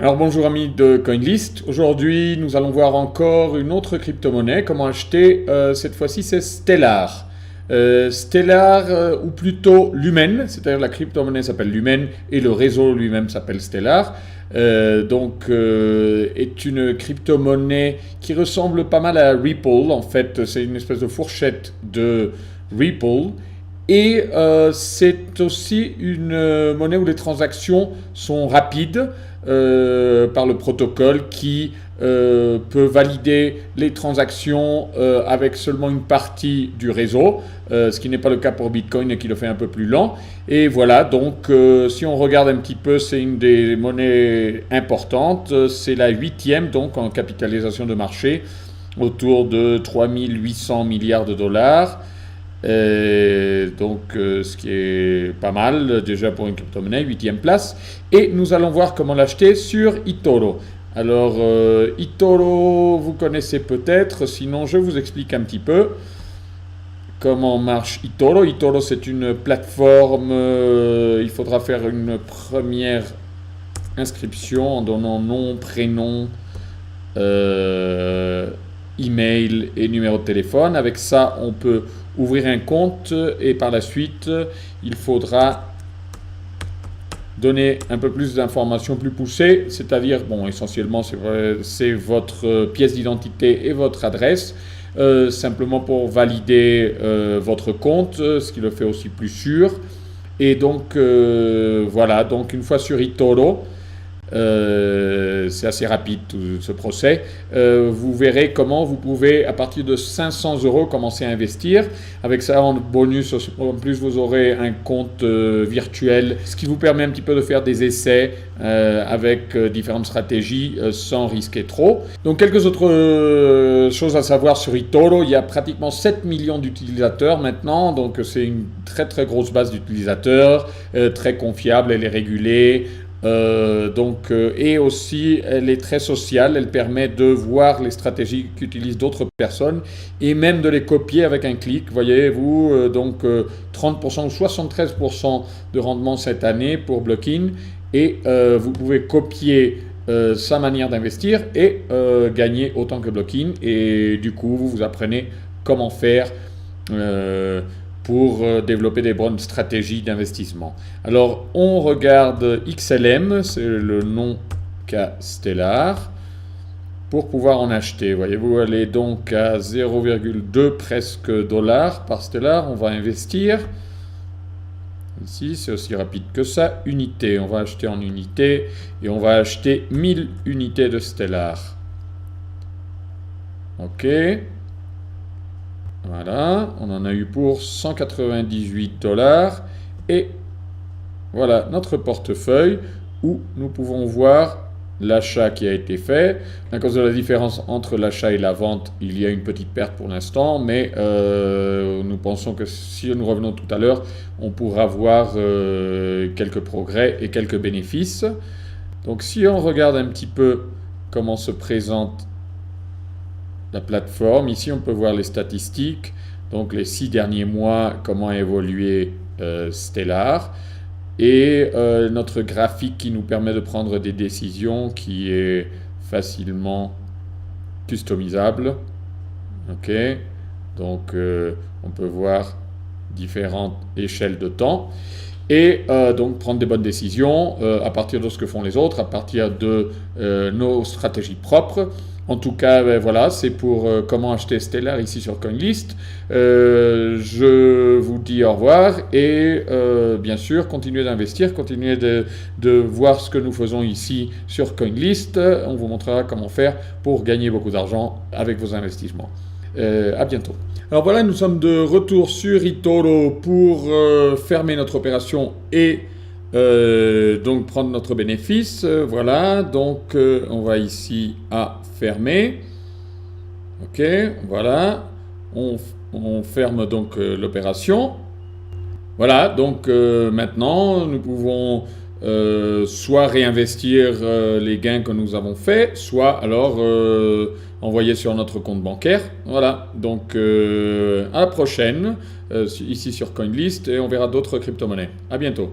Alors bonjour amis de CoinList, aujourd'hui nous allons voir encore une autre crypto-monnaie, comment acheter, cette fois-ci c'est Stellar. Stellar ou plutôt Lumen, c'est-à-dire la crypto-monnaie s'appelle Lumen et le réseau lui-même s'appelle Stellar. Est une crypto-monnaie qui ressemble pas mal à Ripple, en fait c'est une espèce de fourchette de Ripple. Et c'est aussi une monnaie où les transactions sont rapides par le protocole qui peut valider les transactions avec seulement une partie du réseau, ce qui n'est pas le cas pour Bitcoin et qui le fait un peu plus lent. Et voilà, donc si on regarde un petit peu, c'est une des monnaies importantes, c'est la 8e donc en capitalisation de marché, autour de 3800 milliards de dollars. Ce qui est pas mal déjà pour une crypto-monnaie, 8e place. Et nous allons voir comment l'acheter sur eToro. Alors, eToro, vous connaissez peut-être, sinon je vous explique un petit peu comment marche eToro. eToro, c'est une plateforme, il faudra faire une première inscription en donnant nom, prénom, email et numéro de téléphone. Avec ça, on peut ouvrir un compte et par la suite, il faudra donner un peu plus d'informations plus poussées, c'est-à-dire, bon, essentiellement, c'est votre pièce d'identité et votre adresse, simplement pour valider votre compte, ce qui le fait aussi plus sûr. Et donc, voilà, donc une fois sur eToro, c'est assez rapide tout ce procès. Vous verrez comment vous pouvez, à partir de 500 €, commencer à investir. Avec ça, en bonus, en plus, vous aurez un compte virtuel, ce qui vous permet un petit peu de faire des essais avec différentes stratégies sans risquer trop. Donc, quelques autres choses à savoir sur eToro. Il y a pratiquement 7 millions d'utilisateurs maintenant. Donc, c'est une très très grosse base d'utilisateurs, très confiable, elle est régulée. Et aussi elle est très sociale, elle permet de voir les stratégies qu'utilisent d'autres personnes et même de les copier avec un clic, voyez-vous, 30% ou 73% de rendement cette année pour Blockin et vous pouvez copier sa manière d'investir et gagner autant que Blockin et du coup vous apprenez comment faire pour développer des bonnes stratégies d'investissement. Alors, on regarde XLM, c'est le nom qu'a Stellar, pour pouvoir en acheter. Voyez-vous, elle est donc à 0,2 presque dollars par Stellar. On va investir. Ici, c'est aussi rapide que ça. Unité, on va acheter en unité et on va acheter 1000 unités de Stellar. Ok. Voilà, on en a eu pour 198 $. Et voilà notre portefeuille où nous pouvons voir l'achat qui a été fait. À cause de la différence entre l'achat et la vente, il y a une petite perte pour l'instant, mais nous pensons que si nous revenons tout à l'heure, on pourra voir quelques progrès et quelques bénéfices. Donc si on regarde un petit peu comment se présente la plateforme, ici on peut voir les statistiques, donc les 6 derniers mois, comment a évolué Stellar, et notre graphique qui nous permet de prendre des décisions, qui est facilement customisable. Ok, donc on peut voir différentes échelles de temps et donc prendre des bonnes décisions à partir de ce que font les autres, à partir de nos stratégies propres. En tout cas, voilà, c'est pour comment acheter Stellar ici sur CoinList. Je vous dis au revoir et bien sûr, continuez d'investir, continuez de voir ce que nous faisons ici sur CoinList. On vous montrera comment faire pour gagner beaucoup d'argent avec vos investissements. À bientôt. Alors voilà, nous sommes de retour sur eToro pour fermer notre opération et donc prendre notre bénéfice. Voilà, donc on va ici à fermer. Ok, voilà, on ferme donc l'opération. Voilà, donc maintenant nous pouvons soit réinvestir les gains que nous avons faits, soit alors envoyer sur notre compte bancaire. Voilà, donc à la prochaine, ici sur CoinList, et on verra d'autres crypto-monnaies. À bientôt.